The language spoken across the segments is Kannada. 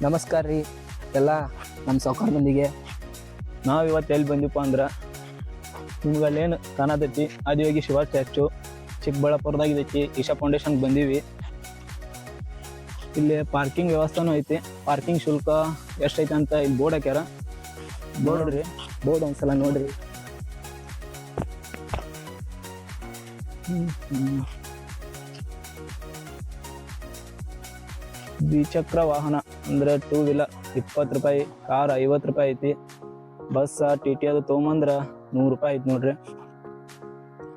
ನಮಸ್ಕಾರ ರೀ ಎಲ್ಲ ನಮ್ಮ ಸಾವುಕಾರ ಮಂದಿಗೆ. ನಾವು ಇವತ್ತು ಎಲ್ಲಿ ಬಂದಿಪ್ಪ ಅಂದ್ರೆ ನಿಮ್ಗೆ ಅಲ್ಲೇನು ಕಾಣತೈತಿ ಆದಿಯೋಗಿ ಶಿವ ಸ್ಟ್ಯಾಚು ಚಿಕ್ಕಬಳ್ಳಾಪುರದಾಗಿದೈತಿ. ಈಶಾ ಫೌಂಡೇಶನ್ಗೆ ಬಂದೀವಿ. ಇಲ್ಲಿ ಪಾರ್ಕಿಂಗ್ ವ್ಯವಸ್ಥೆನೂ ಐತಿ. ಪಾರ್ಕಿಂಗ್ ಶುಲ್ಕ ಎಷ್ಟೈತೆ ಅಂತ ಇಲ್ಲಿ ಬೋರ್ಡ್ ಹಾಕ್ಯಾರ. ನೋಡ್ರಿ, ಬೋರ್ಡ್ ಒಂದ್ಸಲ ನೋಡ್ರಿ. ದ್ವಿಚಕ್ರ ವಾಹನ ಅಂದ್ರೆ 2 ವೀಲರ್ 20 ರೂಪಾಯಿ, ಕಾರ್ 50 ರೂಪಾಯಿ ಐತಿ, ಬಸ್ TT ಅದು ತೊಗೊಂಬಂದ್ರ 100 ರೂಪಾಯಿ ಐತಿ ನೋಡ್ರಿ.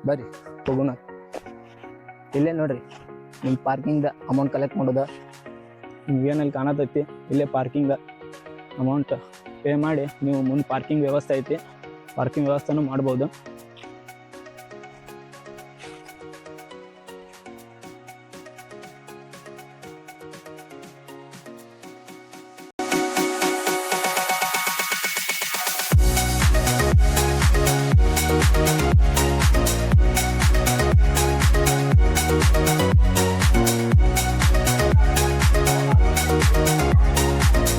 ಬರ್ರಿ ಹೋಗೋಣ. ಇಲ್ಲೇ ನೋಡ್ರಿ ನಿಮ್ಮ ಪಾರ್ಕಿಂಗ್ದ ಅಮೌಂಟ್ ಕಲೆಕ್ಟ್ ಮಾಡೋದ. ನಿಮ್ಗೇನಲ್ಲಿ ಕಾಣತೈತಿ ಇಲ್ಲೇ ಪಾರ್ಕಿಂಗ್ ಅಮೌಂಟ್ ಪೇ ಮಾಡಿ ನೀವು ಮುಂದೆ ಪಾರ್ಕಿಂಗ್ ವ್ಯವಸ್ಥೆ ಐತಿ, ಪಾರ್ಕಿಂಗ್ ವ್ಯವಸ್ಥೆನೂ ಮಾಡ್ಬೋದು.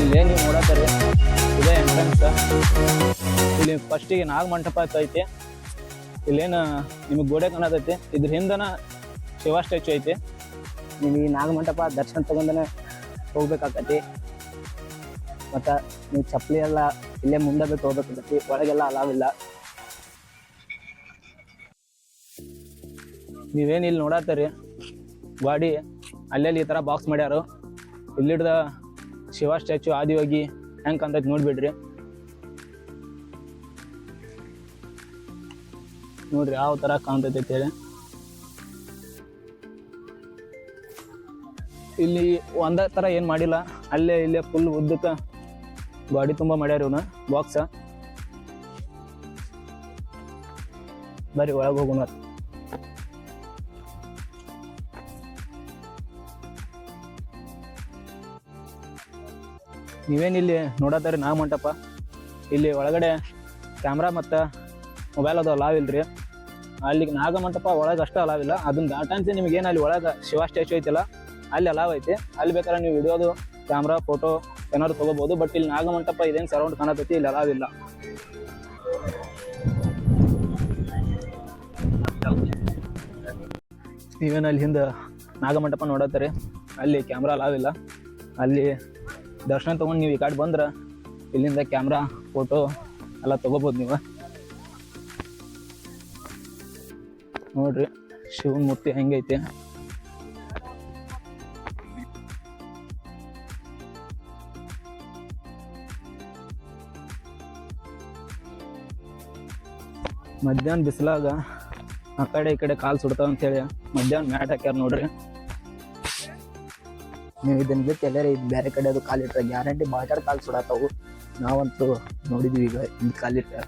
ಇಲ್ಲೇ ನೀವು ನೋಡತ್ತಾರೆ ಇದೇ ಎಂಟ್ರೆನ್ಸ್. ಇಲ್ಲಿ ಫಸ್ಟಿಗೆ ನಾಗಮಂಟಪ ಐತಿ. ಇಲ್ಲೇನು ನಿಮಗೆ ಗೋಡೆ ಕಾಣತೈತಿ. ಇದ್ರ ಹಿಂದನ ಶಿವ ಸ್ಟ್ಯಾಚು ಐತಿ. ನೀವು ಈ ನಾಗಮಂಟಪ ದರ್ಶನ ತಗೊಂಡನೆ ಹೋಗ್ಬೇಕಾಗತಿ. ಮತ್ತು ನೀವು ಚಪ್ಪಲಿ ಎಲ್ಲ ಇಲ್ಲೇ ಮುಂದೆ ಬಿಟ್ಟು ಹೋಗ್ಬೇಕಾಗತಿ. ಒಳಗೆಲ್ಲ ಅಲಾವಿಲ್ಲ. ನೀವೇನು ಇಲ್ಲಿ ನೋಡತ್ತೀರಿ ಗಾಡಿ ಅಲ್ಲೆಲ್ಲಿ ಈ ಥರ ಬಾಕ್ಸ್ ಮಾಡ್ಯಾರು. ಇಲ್ಲಿಡ್ದ ಶಿವ ಸ್ಟ್ಯಾಚು ಆದಿಯೋಗಿ ಹೆಂಗೆ ಕಾಣ್ತೈತಿ ನೋಡ್ಬಿಡ್ರಿ. ನೋಡ್ರಿ ಯಾವ ಥರ ಕಾಣ್ತೈತಿ ಅಂತೇಳಿ. ಇಲ್ಲಿ ಒಂದೇ ಥರ ಏನು ಮಾಡಿಲ್ಲ, ಅಲ್ಲೇ ಇಲ್ಲೇ ಫುಲ್ ಉದ್ದಕ್ಕೆ ಗಾಡಿ ತುಂಬ ಮಾಡ್ಯಾರ ಇವನ್ನ ಬಾಕ್ಸ. ಬರ್ರಿ ಒಳಗೆ ಹೋಗೋಣ. ನೀವೇನಿಲ್ಲಿ ನೋಡತ್ತಾರೆ ನಾಗಮಂಟಪ. ಇಲ್ಲಿ ಒಳಗಡೆ ಕ್ಯಾಮ್ರಾ ಮತ್ತು ಮೊಬೈಲ್ ಅದು ಅಲಾವ್ ಇಲ್ರಿ. ಅಲ್ಲಿಗೆ ನಾಗಮಂಟಪ ಒಳಗೆ ಅಷ್ಟೇ ಅಲಾವ್ ಇಲ್ಲ. ಅದನ್ನ ದಾಟಾಂತಿ ನಿಮ್ಗೇನು ಅಲ್ಲಿ ಒಳಗೆ ಶಿವ ಸ್ಟ್ಯಾಚು ಐತಿಲ್ಲ ಅಲ್ಲಿ ಅಲಾವ್ ಐತಿ. ಅಲ್ಲಿ ಬೇಕಾದ್ರೆ ನೀವು ವಿಡಿಯೋದು ಕ್ಯಾಮ್ರಾ ಫೋಟೋ ಏನಾದ್ರು ತೊಗೋಬೋದು. ಬಟ್ ಇಲ್ಲಿ ನಾಗಮಂಟಪ ಇದೇನು ಸರೌಂಡ್ ಕಾಣತೈತಿ ಇಲ್ಲಿ ಅಲಾವ್ ಇಲ್ಲ. ನೀವೇನು ಅಲ್ಲಿ ಹಿಂದೆ ನಾಗಮಂಟಪ ನೋಡತ್ತಾರೆ ಅಲ್ಲಿ ಕ್ಯಾಮ್ರಾ ಅಲಾವ್ ಇಲ್ಲ. ಅಲ್ಲಿ ದರ್ಶನ ತೊಗೊಂಡು ನೀವು ಈ ಕಡೆ ಬಂದ್ರೆ ಇಲ್ಲಿಂದ ಕ್ಯಾಮ್ರಾ ಫೋಟೋ ಎಲ್ಲ ತೊಗೋಬೋದು ನೀವು. ನೋಡ್ರಿ ಶಿವನ ಮೂರ್ತಿ ಹೆಂಗೈತಿ. ಮಧ್ಯಾಹ್ನ ಬಿಸಿಲಾಗ ಆ ಕಡೆ ಈ ಕಡೆ ಕಾಲು ಸುಡ್ತಾವ ಅಂತೇಳಿ ಮಧ್ಯಾಹ್ನ ಮ್ಯಾಟ್ ಹಾಕ್ಯಾರ ನೋಡ್ರಿ. ನೀವು ಇದನ್ನ ಬಿಟ್ಟು ಎಲ್ಲರೂ ಬೇರೆ ಕಡೆ ಅದು ಕಾಲಿಟ್ರೆ ಗ್ಯಾರಂಟಿ ಭಾಳ ಕಾಲು ಸುಡಾತಾವು. ನಾವಂತೂ ನೋಡಿದ್ವಿ ಈಗ ಇಲ್ಲಿ ಕಾಲಿಟ್ರೆ.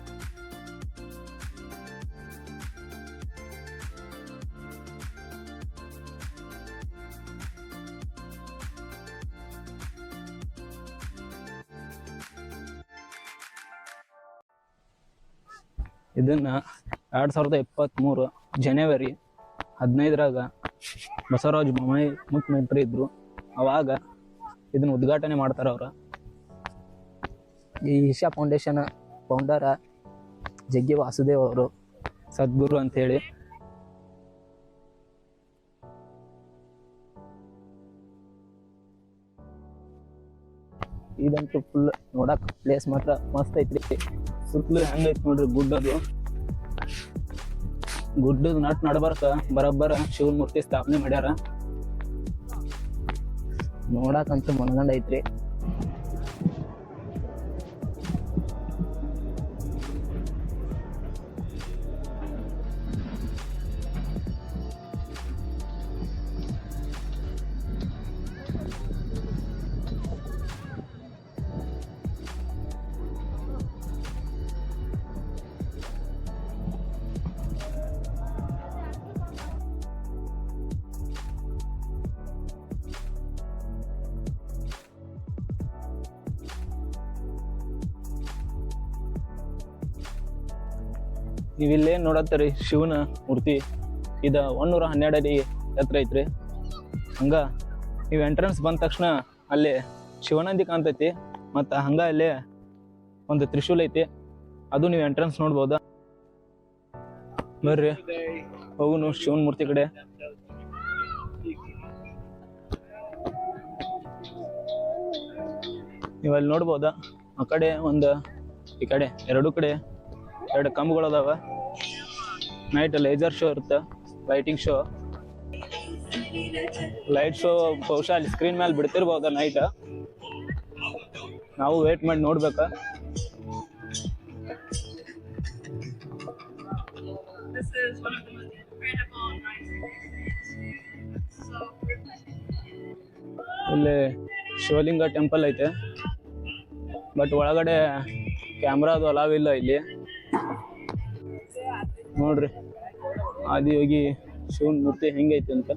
ಇದನ್ನ 2023 ಜನವರಿ 15ರಾಗ ಬಸವರಾಜ ಬೊಮ್ಮಾಯಿ ಮುಖ್ಯಮಂತ್ರಿ ಇದ್ರು. ಅವಾಗ ಇದನ್ನ ಉದ್ಘಾಟನೆ ಮಾಡ್ತಾರ ಅವ್ರ. ಈ ಈಶಾ ಫೌಂಡೇಶನ್ ಫೌಂಡರ ಜಗ್ಗಿ ವಾಸುದೇವ್ ಅವರು, ಸದ್ಗುರು ಅಂತೇಳಿ. ಇದಂತೂ ಫುಲ್ ನೋಡಕ್ ಪ್ಲೇಸ್ ಮಾತ್ರ ಮಸ್ತ್ ಐತ್ರಿ. ಸುತ್ತಲೂ ಹೆಂಗೈತಿ ನೋಡ್ರಿ ಗುಡ್ಡದು. ಗುಡ್ಡದ ನಡ್ಬರ್ಕ ಬರಬ್ಬರ ಶಿವನ ಮೂರ್ತಿ ಸ್ಥಾಪನೆ ಮಾಡ್ಯಾರ. ನೋಡಕ್ಕಂತೂ ಮನಗಂಡ ಐತ್ರಿ. ನೀವಿಲ್ಲೇನು ನೋಡತ್ತೀರಿ ಶಿವನ ಮೂರ್ತಿ ಇದ 112 ಅಡಿ ಎತ್ತರ ಐತ್ರಿ. ಹಂಗ ನೀವು ಎಂಟ್ರೆನ್ಸ್ ಬಂದ ತಕ್ಷಣ ಅಲ್ಲಿ ಶಿವನಂದಿ ಕಾಣ್ತೈತಿ. ಮತ್ತು ಹಂಗ ಅಲ್ಲಿ ಒಂದು ತ್ರಿಶೂಲ್ ಐತಿ, ಅದು ನೀವು ಎಂಟ್ರೆನ್ಸ್ ನೋಡ್ಬೋದ. ಬರ್ರಿ ಹೋಗುನು ಶಿವನ್ ಮೂರ್ತಿ ಕಡೆ. ನೀವು ಅಲ್ಲಿ ನೋಡ್ಬೋದ, ಆ ಕಡೆ ಒಂದು ಈ ಕಡೆ ಎರಡು ಕಡೆ ಎರಡು ಕಂಬಗಳು ಅದಾವ. ನೈಟ್ ಲೇಸರ್ ಶೋ ಇರುತ್ತೆ, ಲೈಟಿಂಗ್ ಶೋ. ಲೈಟ್ ಶೋ ಬಹುಶಃ ಅಲ್ಲಿ ಸ್ಕ್ರೀನ್ ಮೇಲೆ ಬಿಡ್ತಿರ್ಬೋದ ನೈಟ್. ನಾವು ವೇಟ್ ಮಾಡಿ ನೋಡ್ಬೇಕ. ಇಲ್ಲಿ ಶಿವಲಿಂಗ ಟೆಂಪಲ್ ಐತೆ, ಬಟ್ ಒಳಗಡೆ ಕ್ಯಾಮ್ರಾ ಅದು ಅಲಾವ್ ಇಲ್ಲ ಇಲ್ಲಿ. ನೋಡ್ರಿ ಆದಿಯೋಗಿ ಶಿವನ್ ಮೂರ್ತಿ ಹೆಂಗೈತಿ ಅಂತ.